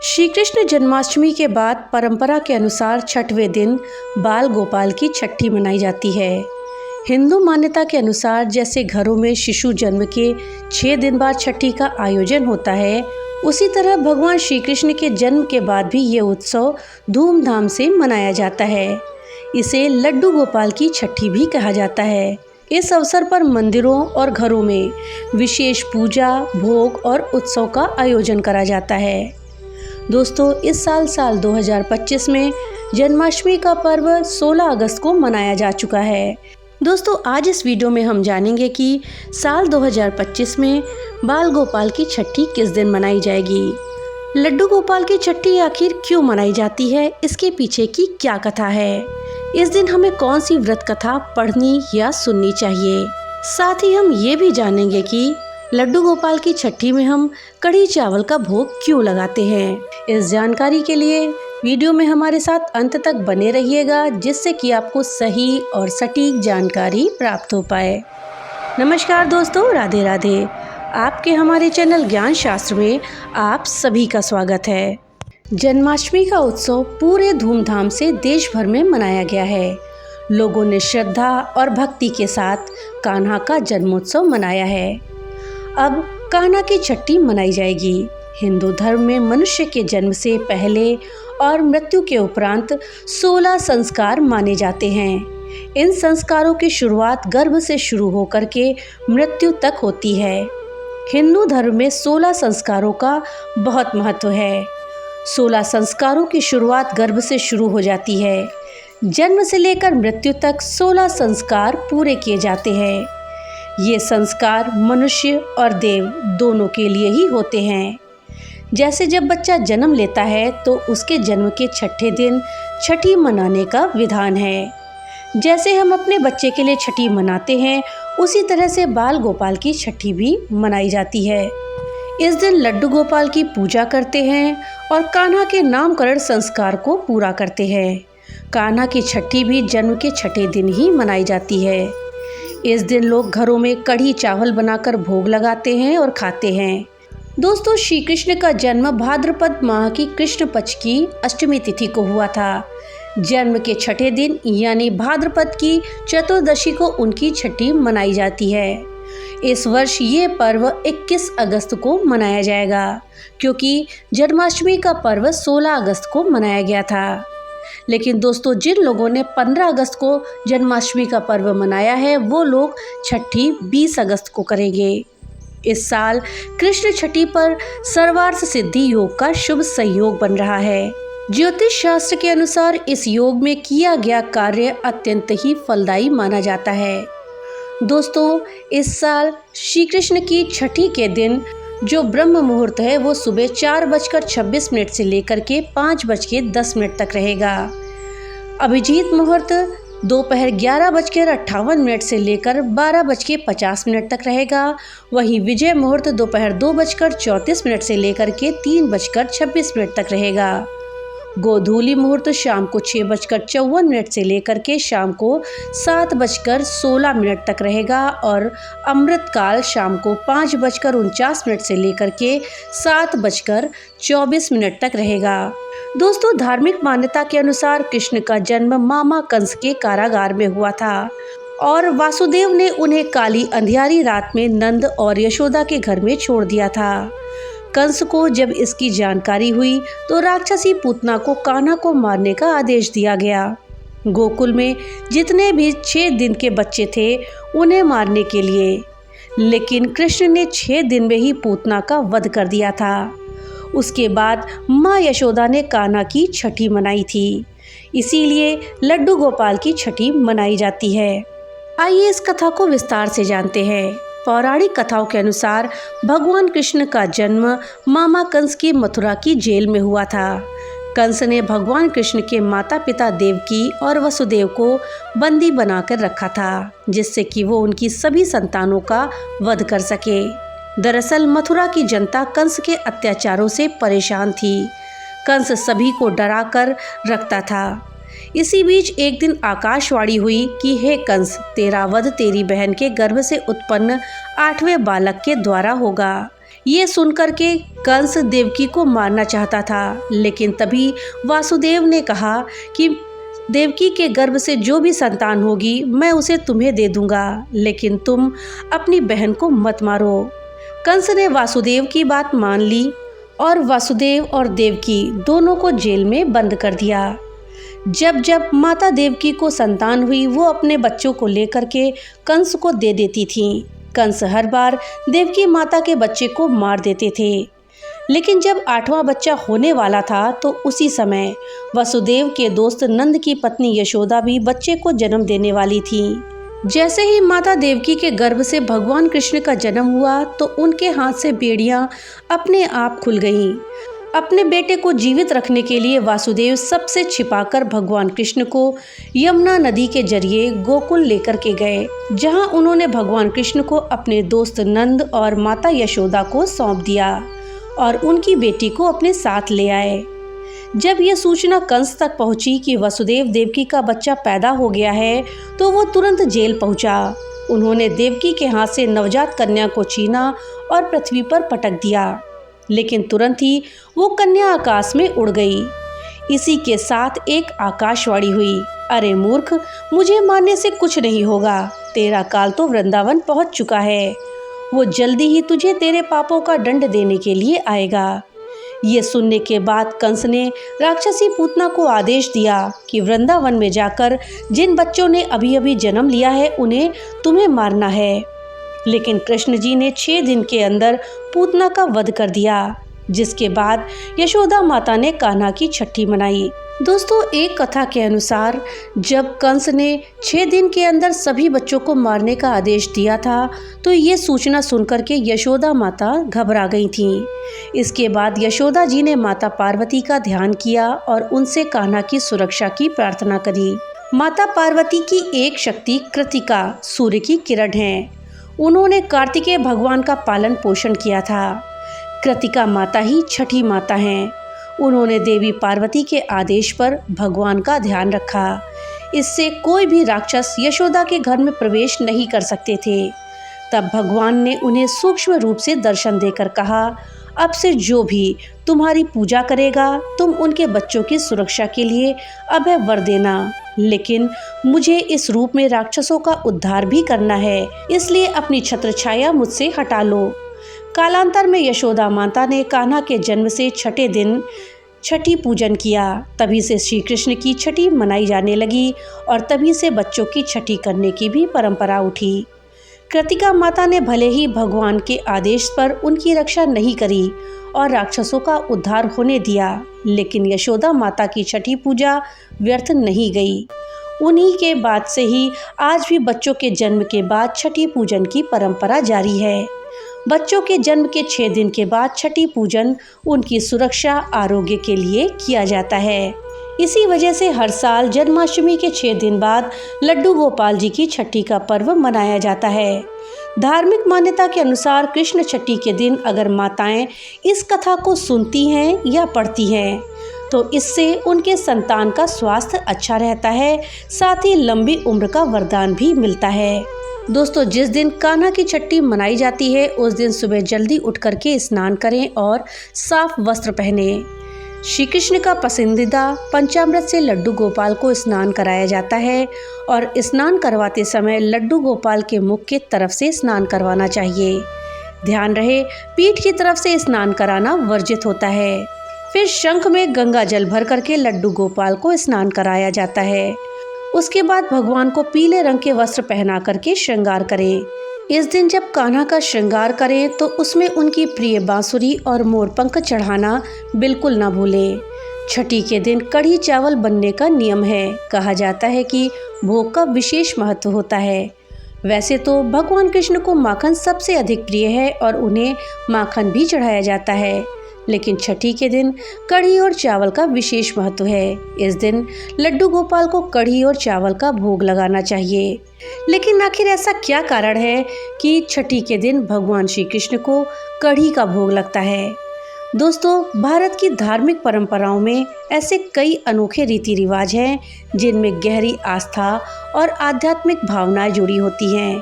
श्री कृष्ण जन्माष्टमी के बाद परंपरा के अनुसार छठवें दिन बाल गोपाल की छठी मनाई जाती है। हिंदू मान्यता के अनुसार जैसे घरों में शिशु जन्म के 6 दिन बाद छठी का आयोजन होता है, उसी तरह भगवान श्री कृष्ण के जन्म के बाद भी ये उत्सव धूमधाम से मनाया जाता है। इसे लड्डू गोपाल की छठी भी कहा जाता है। इस अवसर पर मंदिरों और घरों में विशेष पूजा, भोग और उत्सव का आयोजन करा जाता है। दोस्तों, इस साल 2025 में जन्माष्टमी का पर्व 16 अगस्त को मनाया जा चुका है। दोस्तों, आज इस वीडियो में हम जानेंगे कि साल 2025 में बाल गोपाल की छठी किस दिन मनाई जाएगी। लड्डू गोपाल की छठी आखिर क्यों मनाई जाती है, इसके पीछे की क्या कथा है, इस दिन हमें कौन सी व्रत कथा पढ़नी या सुननी चाहिए। साथ ही हम ये भी जानेंगे कि लड्डू गोपाल की छठी में हम कढ़ी चावल का भोग क्यों लगाते हैं। इस जानकारी के लिए वीडियो में हमारे साथ अंत तक बने रहिएगा, जिससे कि आपको सही और सटीक जानकारी प्राप्त हो पाए। नमस्कार दोस्तों, राधे राधे। आपके हमारे चैनल ज्ञान शास्त्र में आप सभी का स्वागत है। जन्माष्टमी का उत्सव पूरे धूमधाम से देश भर में मनाया गया है। लोगों ने श्रद्धा और भक्ति के साथ कान्हा का जन्मोत्सव मनाया है। अब कान्हा की छठी मनाई जाएगी। हिंदू धर्म में मनुष्य के जन्म से पहले और मृत्यु के उपरांत 16 संस्कार माने जाते हैं। इन संस्कारों की शुरुआत गर्भ से शुरू होकर के मृत्यु तक होती है। हिंदू धर्म में 16 संस्कारों का बहुत महत्व है। 16 संस्कारों की शुरुआत गर्भ से शुरू हो जाती है। जन्म से लेकर मृत्यु तक 16 संस्कार पूरे किए जाते हैं। ये संस्कार मनुष्य और देव दोनों के लिए ही होते हैं। जैसे जब बच्चा जन्म लेता है तो उसके जन्म के छठे दिन छठी मनाने का विधान है। जैसे हम अपने बच्चे के लिए छठी मनाते हैं, उसी तरह से बाल गोपाल की छठी भी मनाई जाती है। इस दिन लड्डू गोपाल की पूजा करते हैं और कान्हा के नामकरण संस्कार को पूरा करते हैं। कान्हा की छठी भी जन्म के छठे दिन ही मनाई जाती है। इस दिन लोग घरों में कढ़ी चावल बनाकर भोग लगाते हैं और खाते हैं। दोस्तों, श्री कृष्ण का जन्म भाद्रपद माह की कृष्ण पक्ष की अष्टमी तिथि को हुआ था। जन्म के छठे दिन यानी भाद्रपद की चतुर्दशी को उनकी छठी मनाई जाती है। इस वर्ष ये पर्व 21 अगस्त को मनाया जाएगा, क्योंकि जन्माष्टमी का पर्व 16 अगस्त को मनाया गया था। लेकिन दोस्तों, जिन लोगों ने 15 अगस्त को जन्माष्टमी का पर्व मनाया है, वो लोग छठी 20 अगस्त को करेंगे। इस साल कृष्ण छठी पर सर्वार्थ सिद्धि योग का शुभ संयोग बन रहा है। ज्योतिष शास्त्र के अनुसार इस योग में किया गया कार्य अत्यंत ही फलदायी माना जाता है। दोस्तों, इस साल श्री कृष्ण की छठी के दिन जो ब्रह्म मुहूर्त है वो सुबह 4:26 से लेकर के 5:10 तक रहेगा। अभिजीत मुहूर्त दोपहर 11:58 से लेकर 12:50 तक रहेगा। वहीं विजय मुहूर्त दोपहर 2:34 से लेकर के 3:26 तक रहेगा। गोधूली मुहूर्त शाम को 6:54 से लेकर के शाम को 7:16 तक रहेगा और अमृत काल शाम को 5:49 से लेकर के 7:24 तक रहेगा। दोस्तों, धार्मिक मान्यता के अनुसार कृष्ण का जन्म मामा कंस के कारागार में हुआ था और वासुदेव ने उन्हें काली अंधियारी रात में नंद और यशोदा के घर में छोड़ दिया था। कंस को जब इसकी जानकारी हुई तो राक्षसी पूतना को कान्हा को मारने का आदेश दिया गया। गोकुल में जितने भी 6 दिन के बच्चे थे उन्हें मारने के लिए, लेकिन कृष्ण ने 6 दिन में ही पूतना का वध कर दिया था। उसके बाद माँ यशोदा ने कान्हा की छठी मनाई थी, इसीलिए लड्डू गोपाल की छठी मनाई जाती है। आइए इस कथा को विस्तार से जानते हैं। पौराणिक कथाओं के अनुसार भगवान कृष्ण का जन्म मामा कंस की मथुरा की जेल में हुआ था। कंस ने भगवान कृष्ण के माता पिता देवकी और वसुदेव को बंदी बनाकर रखा था, जिससे कि वो उनकी सभी संतानों का वध कर सके। दरअसल मथुरा की जनता कंस के अत्याचारों से परेशान थी। कंस सभी को डरा कर रखता था। इसी बीच एक दिन आकाशवाणी हुई कि हे कंस, तेरा वध तेरी बहन के गर्भ से उत्पन्न 8वें बालक के द्वारा होगा। ये सुनकर के कंस देवकी को मारना चाहता था, लेकिन तभी वासुदेव ने कहा कि देवकी के गर्भ से जो भी संतान होगी मैं उसे तुम्हें दे दूंगा, लेकिन तुम अपनी बहन को मत मारो। कंस ने वासुदेव की बात मान ली और वासुदेव और देवकी दोनों को जेल में बंद कर दिया। जब जब माता देवकी को संतान हुई वो अपने बच्चों को लेकर के कंस को दे देती थीं। कंस हर बार देवकी माता के बच्चे को मार देते थे, लेकिन जब 8वां बच्चा होने वाला था तो उसी समय वसुदेव के दोस्त नंद की पत्नी यशोदा भी बच्चे को जन्म देने वाली थी। जैसे ही माता देवकी के गर्भ से भगवान कृष्ण का जन्म हुआ तो उनके हाथ से बेड़ियां अपने आप खुल गईं। अपने बेटे को जीवित रखने के लिए वासुदेव सबसे छिपाकर भगवान कृष्ण को यमुना नदी के जरिए गोकुल लेकर के गए, जहां उन्होंने भगवान कृष्ण को अपने दोस्त नंद और माता यशोदा को सौंप दिया और उनकी बेटी को अपने साथ ले आए। जब यह सूचना कंस तक पहुंची कि वसुदेव देवकी का बच्चा पैदा हो गया है तो वो तुरंत जेल पहुंचा। उन्होंने देवकी के हाथ से नवजात कन्या को छीना और पृथ्वी पर पटक दिया, लेकिन तुरंत ही वो कन्या आकाश में उड़ गई। इसी के साथ एक आकाशवाणी हुई, अरे मूर्ख, मुझे मारने से कुछ नहीं होगा, तेरा काल तो वृंदावन पहुंच चुका है, वो जल्दी ही तुझे तेरे पापों का दंड देने के लिए आएगा। ये सुनने के बाद कंस ने राक्षसी पूतना को आदेश दिया कि वृंदावन में जाकर जिन बच्चों ने अभी अभी जन्म लिया है उन्हें तुम्हें मारना है। लेकिन कृष्ण जी ने 6 दिन के अंदर पूतना का वध कर दिया, जिसके बाद यशोदा माता ने कान्हा की छठी मनाई। दोस्तों, एक कथा के अनुसार जब कंस ने 6 दिन के अंदर सभी बच्चों को मारने का आदेश दिया था तो ये सूचना सुनकर के यशोदा माता घबरा गई थीं। इसके बाद यशोदा जी ने माता पार्वती का ध्यान किया और उनसे कान्हा की सुरक्षा की प्रार्थना करी। माता पार्वती की एक शक्ति कृतिका सूर्य की किरण है। उन्होंने कार्तिकेय भगवान का पालन पोषण किया था। कृतिका माता ही छठी माता हैं। उन्होंने देवी पार्वती के आदेश पर भगवान का ध्यान रखा। इससे कोई भी राक्षस यशोदा के घर में प्रवेश नहीं कर सकते थे। तब भगवान ने उन्हें सूक्ष्म रूप से दर्शन देकर कहा, अब से जो भी तुम्हारी पूजा करेगा तुम उनके बच्चों की सुरक्षा के लिए अभय वर देना, लेकिन मुझे इस रूप में राक्षसों का उद्धार भी करना है, इसलिए अपनी छत्रछाया मुझसे हटा लो। कालांतर में यशोदा माता ने कान्हा के जन्म से 6ठे दिन छठी पूजन किया। तभी से श्री कृष्ण की छठी मनाई जाने लगी और तभी से बच्चों की छठी करने की भी परंपरा उठी। कृतिका माता ने भले ही भगवान के आदेश पर उनकी रक्षा नहीं करी और राक्षसों का उद्धार होने दिया, लेकिन यशोदा माता की छठी पूजा व्यर्थ नहीं गई। उन्हीं के बाद से ही आज भी बच्चों के जन्म के बाद छठी पूजन की परंपरा जारी है। बच्चों के जन्म के 6 दिन के बाद छठी पूजन उनकी सुरक्षा आरोग्य के लिए किया जाता है। इसी वजह से हर साल जन्माष्टमी के 6 दिन बाद लड्डू गोपाल जी की छठी का पर्व मनाया जाता है। धार्मिक मान्यता के अनुसार कृष्ण छठी के दिन अगर माताएं इस कथा को सुनती हैं या पढ़ती हैं तो इससे उनके संतान का स्वास्थ्य अच्छा रहता है, साथ ही लंबी उम्र का वरदान भी मिलता है। दोस्तों, जिस दिन कान्हा की छठी मनाई जाती है उस दिन सुबह जल्दी उठ करके स्नान करें और साफ वस्त्र पहने। श्री कृष्ण का पसंदीदा पंचामृत से लड्डू गोपाल को स्नान कराया जाता है और स्नान करवाते समय लड्डू गोपाल के मुख की तरफ से स्नान करवाना चाहिए। ध्यान रहे, पीठ की तरफ से स्नान कराना वर्जित होता है। फिर शंख में गंगा जल भर करके लड्डू गोपाल को स्नान कराया जाता है। उसके बाद भगवान को पीले रंग के वस्त्र पहना करके श्रृंगार करें। इस दिन जब कान्हा का श्रृंगार करें तो उसमें उनकी प्रिय बांसुरी और मोरपंख चढ़ाना बिल्कुल ना भूलें। छठी के दिन कढ़ी चावल बनने का नियम है। कहा जाता है कि भोग का विशेष महत्व होता है। वैसे तो भगवान कृष्ण को माखन सबसे अधिक प्रिय है और उन्हें माखन भी चढ़ाया जाता है, लेकिन छठी के दिन कढ़ी और चावल का विशेष महत्व है। इस दिन लड्डू गोपाल को कढ़ी और चावल का भोग लगाना चाहिए। लेकिन आखिर ऐसा क्या कारण है कि छठी के दिन भगवान श्री कृष्ण को कढ़ी का भोग लगता है? दोस्तों, भारत की धार्मिक परंपराओं में ऐसे कई अनोखे रीति रिवाज हैं जिनमें गहरी आस्था और आध्यात्मिक भावनाएं जुड़ी होती हैं।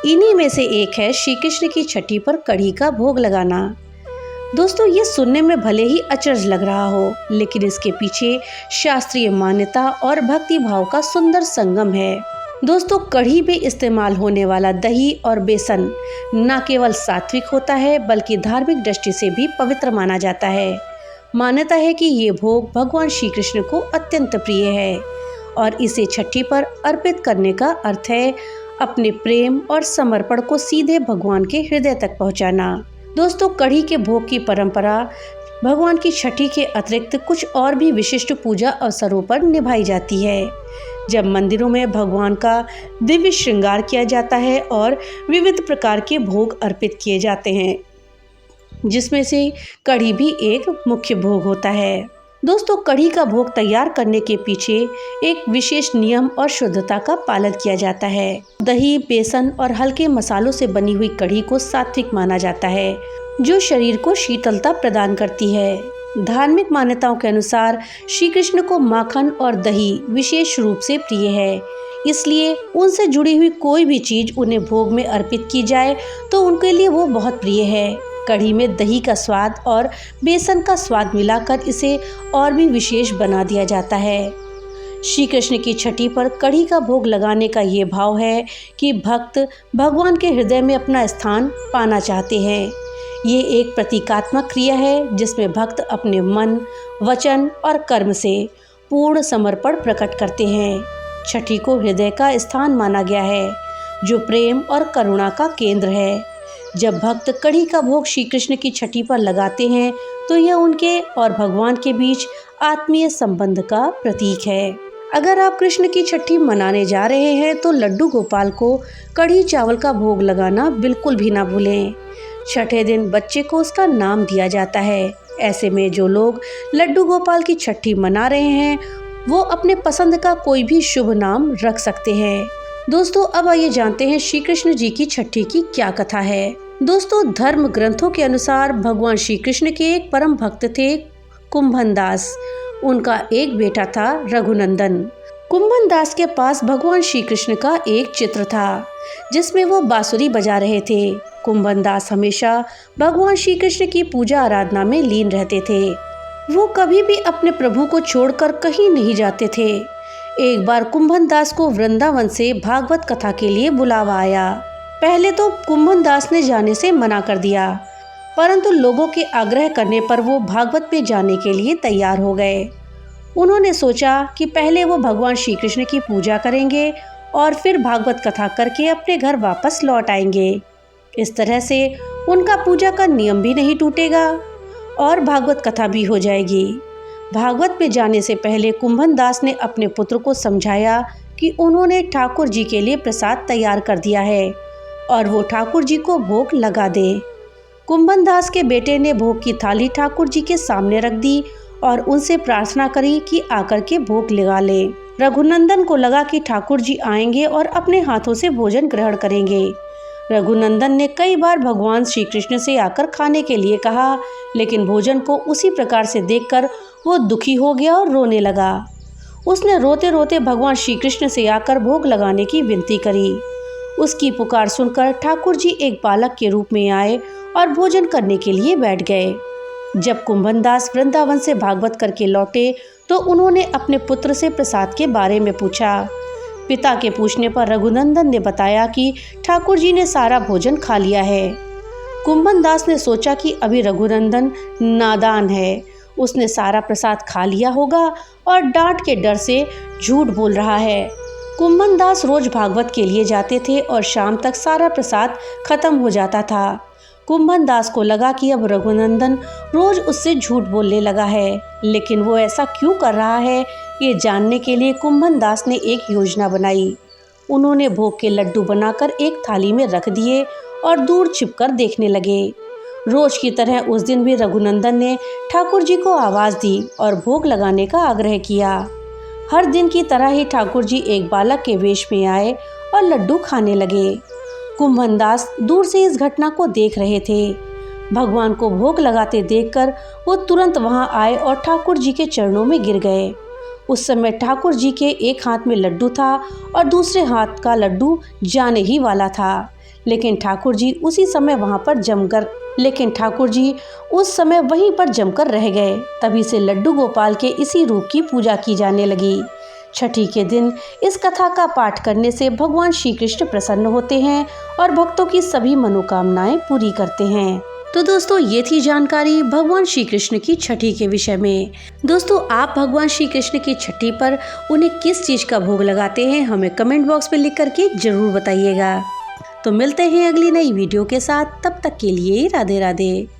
इन्हीं में से एक है श्री कृष्ण की छठी पर कढ़ी का भोग लगाना। दोस्तों, ये सुनने में भले ही अचरज लग रहा हो, लेकिन इसके पीछे शास्त्रीय मान्यता और भक्ति भाव का सुंदर संगम है। दोस्तों, कढ़ी में इस्तेमाल होने वाला दही और बेसन न केवल सात्विक होता है बल्कि धार्मिक दृष्टि से भी पवित्र माना जाता है। मान्यता है कि ये भोग भगवान श्री कृष्ण को अत्यंत प्रिय है और इसे छठी पर अर्पित करने का अर्थ है अपने प्रेम और समर्पण को सीधे भगवान के हृदय तक पहुंचाना। दोस्तों, कढ़ी के भोग की परंपरा भगवान की छठी के अतिरिक्त कुछ और भी विशिष्ट पूजा अवसरों पर निभाई जाती है, जब मंदिरों में भगवान का दिव्य श्रृंगार किया जाता है और विविध प्रकार के भोग अर्पित किए जाते हैं, जिसमें से कढ़ी भी एक मुख्य भोग होता है। दोस्तों, कढ़ी का भोग तैयार करने के पीछे एक विशेष नियम और शुद्धता का पालन किया जाता है। दही, बेसन और हल्के मसालों से बनी हुई कढ़ी को सात्विक माना जाता है, जो शरीर को शीतलता प्रदान करती है। धार्मिक मान्यताओं के अनुसार श्री कृष्ण को माखन और दही विशेष रूप से प्रिय है, इसलिए उनसे जुड़ी हुई कोई भी चीज उन्हें भोग में अर्पित की जाए तो उनके लिए वो बहुत प्रिय है। कढ़ी में दही का स्वाद और बेसन का स्वाद मिलाकर इसे और भी विशेष बना दिया जाता है। श्री कृष्ण की छठी पर कढ़ी का भोग लगाने का ये भाव है कि भक्त भगवान के हृदय में अपना स्थान पाना चाहते हैं। ये एक प्रतीकात्मक क्रिया है जिसमें भक्त अपने मन, वचन और कर्म से पूर्ण समर्पण प्रकट करते हैं। छठी को हृदय का स्थान माना गया है, जो प्रेम और करुणा का केंद्र है। जब भक्त कढ़ी का भोग श्री कृष्ण की छठी पर लगाते हैं तो यह उनके और भगवान के बीच आत्मीय संबंध का प्रतीक है। अगर आप कृष्ण की छठी मनाने जा रहे हैं तो लड्डू गोपाल को कढ़ी चावल का भोग लगाना बिल्कुल भी ना भूलें। छठे दिन बच्चे को उसका नाम दिया जाता है। ऐसे में जो लोग लड्डू गोपाल की छठी मना रहे हैं वो अपने पसंद का कोई भी शुभ नाम रख सकते हैं। दोस्तों, अब आइए जानते हैं श्री कृष्ण जी की छठी की क्या कथा है। दोस्तों, धर्म ग्रंथों के अनुसार भगवान श्री कृष्ण के एक परम भक्त थे कुंभन दास। उनका एक बेटा था रघुनंदन। कुंभन दास के पास भगवान श्री कृष्ण का एक चित्र था जिसमें वो बांसुरी बजा रहे थे। कुंभन दास हमेशा भगवान श्री कृष्ण की पूजा आराधना में लीन रहते थे। वो कभी भी अपने प्रभु को छोड़कर कहीं नहीं जाते थे। एक बार कुंभन दास को वृंदावन से भागवत कथा के लिए बुलावा आया। पहले तो कुंभन दास ने जाने से मना कर दिया, परंतु लोगों के आग्रह करने पर वो भागवत में जाने के लिए तैयार हो गए। उन्होंने सोचा कि पहले वो भगवान श्री कृष्ण की पूजा करेंगे और फिर भागवत कथा करके अपने घर वापस लौट आएंगे। इस तरह से उनका पूजा का नियम भी नहीं टूटेगा और भागवत कथा भी हो जाएगी। भागवत में जाने से पहले कुंभन दास ने अपने पुत्र को समझाया कि उन्होंने ठाकुर जी के लिए प्रसाद तैयार कर दिया है और वो ठाकुर जी को भोग लगा दे। कुंभन दास के बेटे ने भोग की थाली ठाकुर जी के सामने रख दी और उनसे प्रार्थना करी कि आकर के भोग लगा ले। रघुनंदन को लगा कि ठाकुर जी आएंगे और अपने हाथों से भोजन ग्रहण करेंगे। रघुनंदन ने कई बार भगवान श्री कृष्ण से आकर खाने के लिए कहा, लेकिन भोजन को उसी प्रकार से देखकर वो दुखी हो गया और रोने लगा। उसने रोते रोते भगवान श्री कृष्ण से आकर भोग लगाने की विनती करी। उसकी पुकार सुनकर ठाकुर जी एक बालक के रूप में आए और भोजन करने के लिए बैठ गए। जब कुंभन दास वृंदावन से भागवत करके लौटे तो उन्होंने अपने पुत्र से प्रसाद के बारे में पूछा। पिता के पूछने पर रघुनंदन ने बताया कि ठाकुर जी ने सारा भोजन खा लिया है। कुंभन दास ने सोचा कि अभी रघुनंदन नादान है, उसने सारा प्रसाद खा लिया होगा और डांट के डर से झूठ बोल रहा है। कुंभन दास रोज भागवत के लिए जाते थे और शाम तक सारा प्रसाद खत्म हो जाता था। कुंभन दास को लगा कि अब रघुनंदन रोज उससे झूठ बोलने लगा है, लेकिन वो ऐसा क्यों कर रहा है, ये जानने के लिए कुंभन दास ने एक योजना बनाई। उन्होंने भोग के लड्डू बनाकर एक थाली में रख दिए और दूर छिपकर देखने लगे। रोज की तरह उस दिन भी रघुनंदन ने ठाकुर जी को आवाज़ दी और भोग लगाने का आग्रह किया। हर दिन की तरह ही ठाकुर जी एक बालक के वेश में आए और लड्डू खाने लगे। कुंभन दास दूर से इस घटना को देख रहे थे। भगवान को भोग लगाते देखकर वो तुरंत वहां आए और ठाकुर जी के चरणों में गिर गए। उस समय ठाकुर जी के एक हाथ में लड्डू था और दूसरे हाथ का लड्डू जाने ही वाला था, लेकिन ठाकुर जी उस समय वहीं पर जमकर रह गए। तभी से लड्डू गोपाल के इसी रूप की पूजा की जाने लगी। छठी के दिन इस कथा का पाठ करने से भगवान श्री कृष्ण प्रसन्न होते हैं और भक्तों की सभी मनोकामनाएं पूरी करते हैं। तो दोस्तों, ये थी जानकारी भगवान श्री कृष्ण की छठी के विषय में। दोस्तों, आप भगवान श्री कृष्ण की छठी पर उन्हें किस चीज का भोग लगाते हैं, हमें कमेंट बॉक्स में लिख करके जरूर बताइएगा। तो मिलते हैं अगली नई वीडियो के साथ, तब तक के लिए राधे राधे।